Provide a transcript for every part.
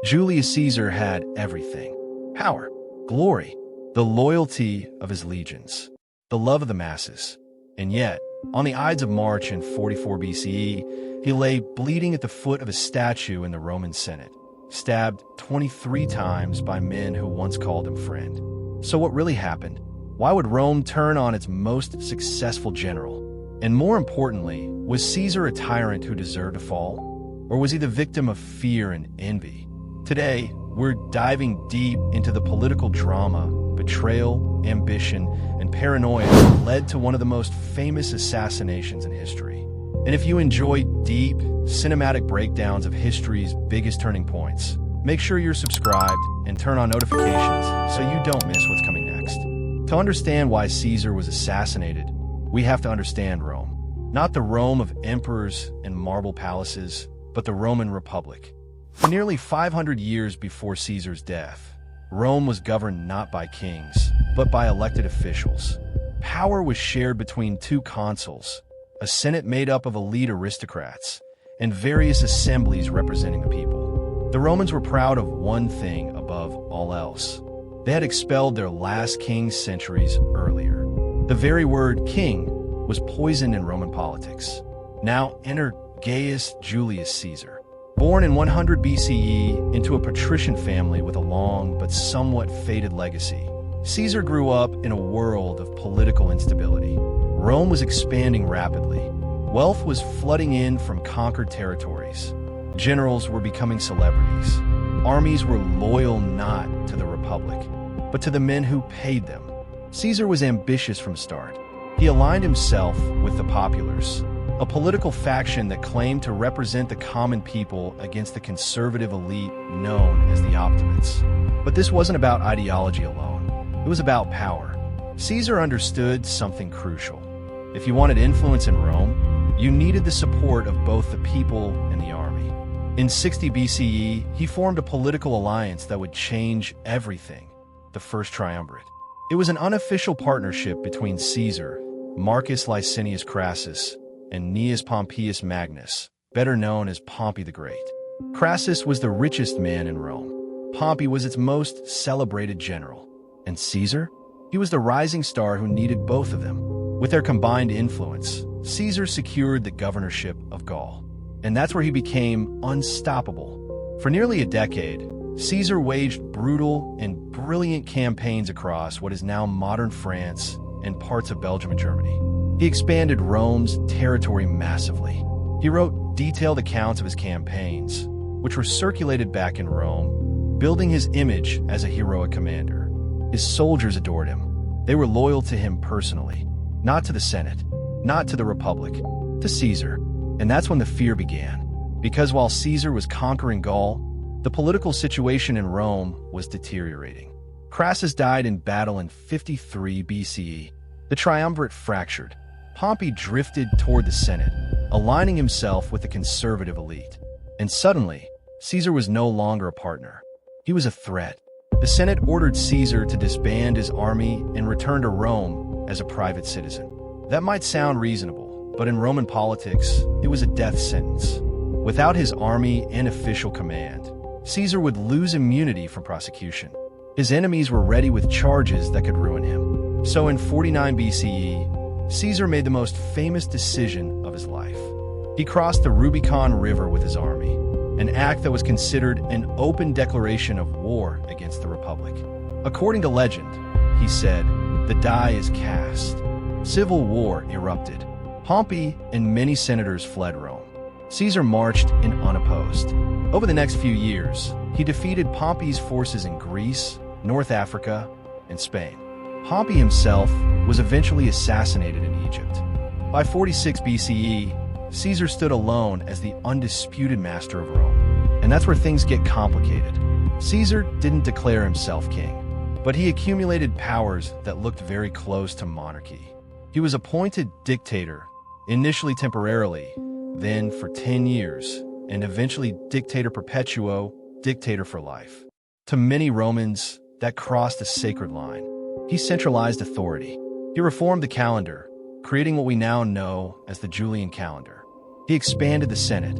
Julius Caesar had everything: power, glory, the loyalty of his legions, the love of the masses. And yet, on the Ides of March in 44 BCE, he lay bleeding at the foot of a statue in the Roman Senate, stabbed 23 times by men who once called him friend. So what really happened? Why would Rome turn on its most successful general? And more importantly, was Caesar a tyrant who deserved to fall? Or was he the victim of fear and envy? Today, we're diving deep into the political drama, betrayal, ambition, and paranoia that led to one of the most famous assassinations in history. And if you enjoy deep, cinematic breakdowns of history's biggest turning points, make sure you're subscribed and turn on notifications so you don't miss what's coming next. To understand why Caesar was assassinated, we have to understand Rome. Not the Rome of emperors and marble palaces, but the Roman Republic. For nearly 500 years before Caesar's death, Rome was governed not by kings, but by elected officials. Power was shared between two consuls, a senate made up of elite aristocrats, and various assemblies representing the people. The Romans were proud of one thing above all else. They had expelled their last king centuries earlier. The very word king was poisoned in Roman politics. Now enter Gaius Julius Caesar. Born in 100 BCE into a patrician family with a long but somewhat faded legacy, Caesar grew up in a world of political instability. Rome was expanding rapidly. Wealth was flooding in from conquered territories. Generals were becoming celebrities. Armies were loyal not to the Republic, but to the men who paid them. Caesar was ambitious from start. He aligned himself with the populares, a political faction that claimed to represent the common people against the conservative elite known as the Optimates. But this wasn't about ideology alone. It was about power. Caesar understood something crucial. If you wanted influence in Rome, you needed the support of both the people and the army. In 60 BCE, he formed a political alliance that would change everything: the First Triumvirate. It was an unofficial partnership between Caesar, Marcus Licinius Crassus, and Gnaeus Pompeius Magnus, better known as Pompey the Great. Crassus was the richest man in Rome. Pompey was its most celebrated general. And Caesar? He was the rising star who needed both of them. With their combined influence, Caesar secured the governorship of Gaul. And that's where he became unstoppable. For nearly a decade, Caesar waged brutal and brilliant campaigns across what is now modern France and parts of Belgium and Germany. He expanded Rome's territory massively. He wrote detailed accounts of his campaigns, which were circulated back in Rome, building his image as a heroic commander. His soldiers adored him. They were loyal to him personally, not to the Senate, not to the Republic, to Caesar. And that's when the fear began. Because while Caesar was conquering Gaul, the political situation in Rome was deteriorating. Crassus died in battle in 53 BCE. The triumvirate fractured. Pompey drifted toward the Senate, aligning himself with the conservative elite. And suddenly, Caesar was no longer a partner. He was a threat. The Senate ordered Caesar to disband his army and return to Rome as a private citizen. That might sound reasonable, but in Roman politics, it was a death sentence. Without his army and official command, Caesar would lose immunity from prosecution. His enemies were ready with charges that could ruin him. So in 49 BCE, Caesar made the most famous decision of his life. He crossed the Rubicon River with his army, an act that was considered an open declaration of war against the Republic. According to legend, he said, "The die is cast." Civil war erupted. Pompey and many senators fled Rome. Caesar marched in unopposed. Over the next few years, he defeated Pompey's forces in Greece, North Africa, and Spain. Pompey himself was eventually assassinated in Egypt. By 46 BCE, Caesar stood alone as the undisputed master of Rome. And that's where things get complicated. Caesar didn't declare himself king, but he accumulated powers that looked very close to monarchy. He was appointed dictator, initially temporarily, then for 10 years, and eventually dictator perpetuo, dictator for life. To many Romans, that crossed a sacred line. He centralized authority. He reformed the calendar, creating what we now know as the Julian calendar. He expanded the Senate,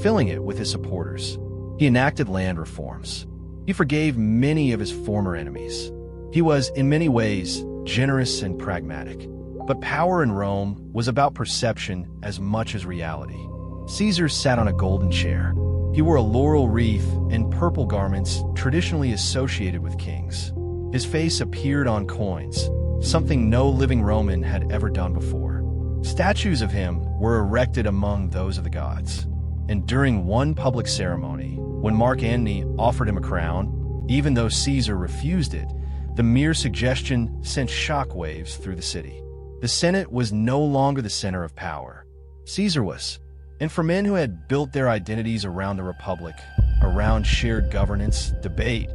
filling it with his supporters. He enacted land reforms. He forgave many of his former enemies. He was, in many ways, generous and pragmatic. But power in Rome was about perception as much as reality. Caesar sat on a golden chair. He wore a laurel wreath and purple garments traditionally associated with kings. His face appeared on coins, something no living Roman had ever done before. Statues of him were erected among those of the gods. And during one public ceremony, when Mark Antony offered him a crown, even though Caesar refused it, the mere suggestion sent shockwaves through the city. The Senate was no longer the center of power. Caesar was. And for men who had built their identities around the Republic, around shared governance, debate,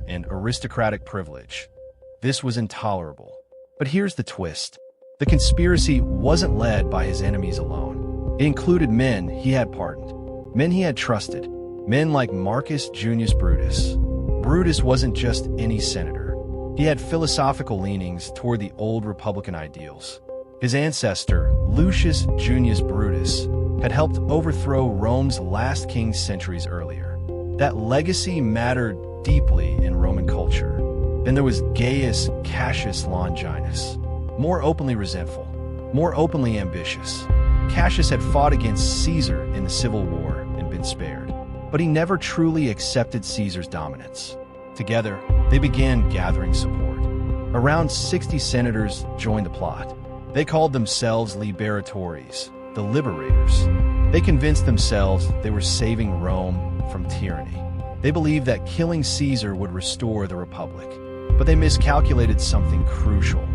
and aristocratic privilege, this was intolerable. But here's the twist. The conspiracy wasn't led by his enemies alone. It included men he had pardoned, men he had trusted, men like Marcus Junius Brutus. Brutus wasn't just any senator. He had philosophical leanings toward the old Republican ideals. His ancestor, Lucius Junius Brutus, had helped overthrow Rome's last king centuries earlier. That legacy mattered deeply in Roman culture. Then there was Gaius Cassius Longinus, more openly resentful, more openly ambitious. Cassius had fought against Caesar in the Civil War and been spared, but he never truly accepted Caesar's dominance. Together, they began gathering support. Around 60 senators joined the plot. They called themselves liberatores, the liberators. They convinced themselves they were saving Rome from tyranny. They believed that killing Caesar would restore the Republic. But they miscalculated something crucial.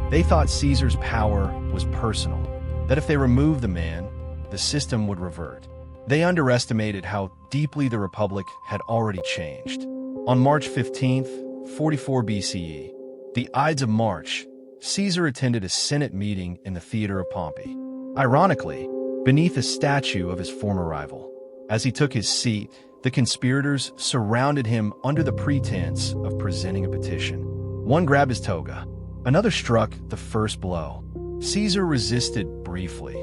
They thought Caesar's power was personal, that if they removed the man, the system would revert. They underestimated how deeply the Republic had already changed. On March 15th, 44 BCE, the Ides of March, Caesar attended a Senate meeting in the theater of Pompey. Ironically, beneath a statue of his former rival. As he took his seat, the conspirators surrounded him under the pretense of presenting a petition. One grabbed his toga. Another struck the first blow. Caesar resisted briefly,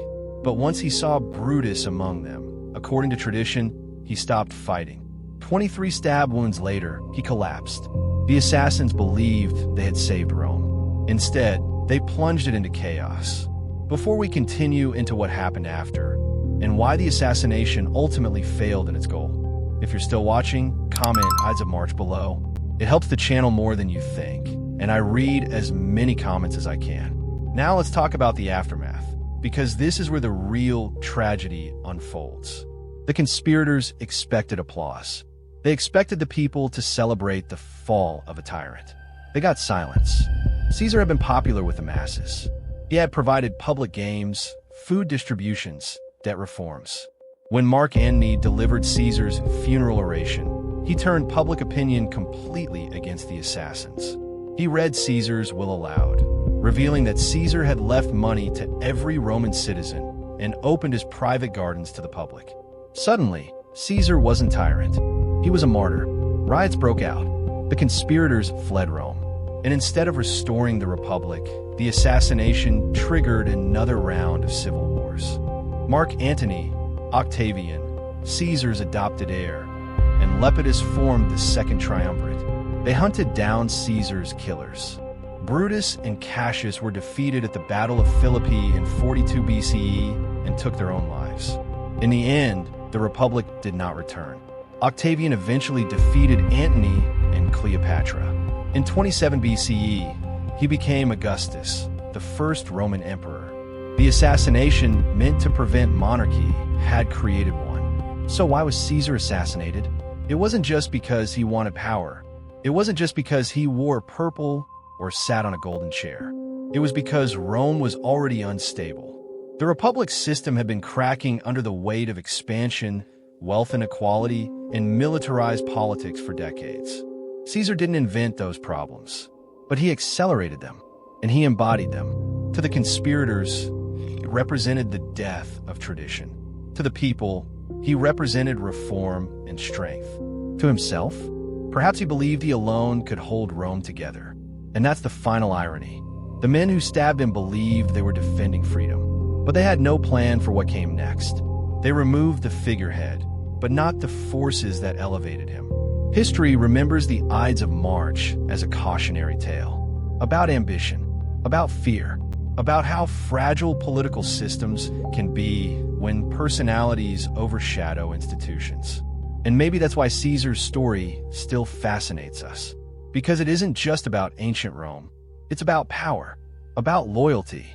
but once he saw Brutus among them, according to tradition, he stopped fighting. 23 stab wounds later, he collapsed. The assassins believed they had saved Rome. Instead, they plunged it into chaos. Before we continue into what happened after, and why the assassination ultimately failed in its goal, if you're still watching, comment Ides of March below. It helps the channel more than you think, and I read as many comments as I can. Now let's talk about the aftermath, because this is where the real tragedy unfolds. The conspirators expected applause. They expected the people to celebrate the fall of a tyrant. They got silence. Caesar had been popular with the masses. He had provided public games, food distributions, debt reforms. When Mark Antony delivered Caesar's funeral oration, he turned public opinion completely against the assassins. He read Caesar's will aloud, revealing that Caesar had left money to every Roman citizen and opened his private gardens to the public. Suddenly, Caesar wasn't tyrant. He was a martyr. Riots broke out. The conspirators fled Rome. And instead of restoring the Republic, the assassination triggered another round of civil wars. Mark Antony, Octavian, Caesar's adopted heir, and Lepidus formed the Second Triumvirate. They hunted down Caesar's killers. Brutus and Cassius were defeated at the Battle of Philippi in 42 BCE and took their own lives. In the end, the Republic did not return. Octavian eventually defeated Antony and Cleopatra. In 27 BCE, he became Augustus, the first Roman emperor. The assassination meant to prevent monarchy had created one. So why was Caesar assassinated? It wasn't just because he wanted power. It wasn't just because he wore purple or sat on a golden chair. It was because Rome was already unstable. The Republic's system had been cracking under the weight of expansion, wealth inequality, and militarized politics for decades. Caesar didn't invent those problems, but he accelerated them, and he embodied them. To the conspirators, he represented the death of tradition. To the people, he represented reform and strength. To himself, perhaps he believed he alone could hold Rome together. And that's the final irony. The men who stabbed him believed they were defending freedom, but they had no plan for what came next. They removed the figurehead, but not the forces that elevated him. History remembers the Ides of March as a cautionary tale about ambition, about fear, about how fragile political systems can be when personalities overshadow institutions. And maybe that's why Caesar's story still fascinates us, because it isn't just about ancient Rome. It's about power, about loyalty,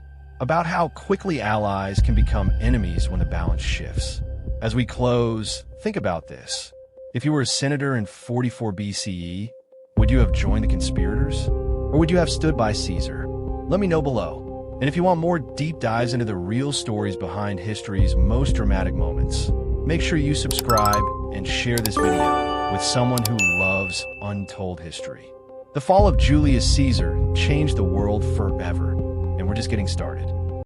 about how quickly allies can become enemies when the balance shifts. As we close, think about this. If you were a senator in 44 BCE, would you have joined the conspirators? Or would you have stood by Caesar? Let me know below. And if you want more deep dives into the real stories behind history's most dramatic moments, make sure you subscribe and share this video with someone who loves untold history. The fall of Julius Caesar changed the world forever, and we're just getting started.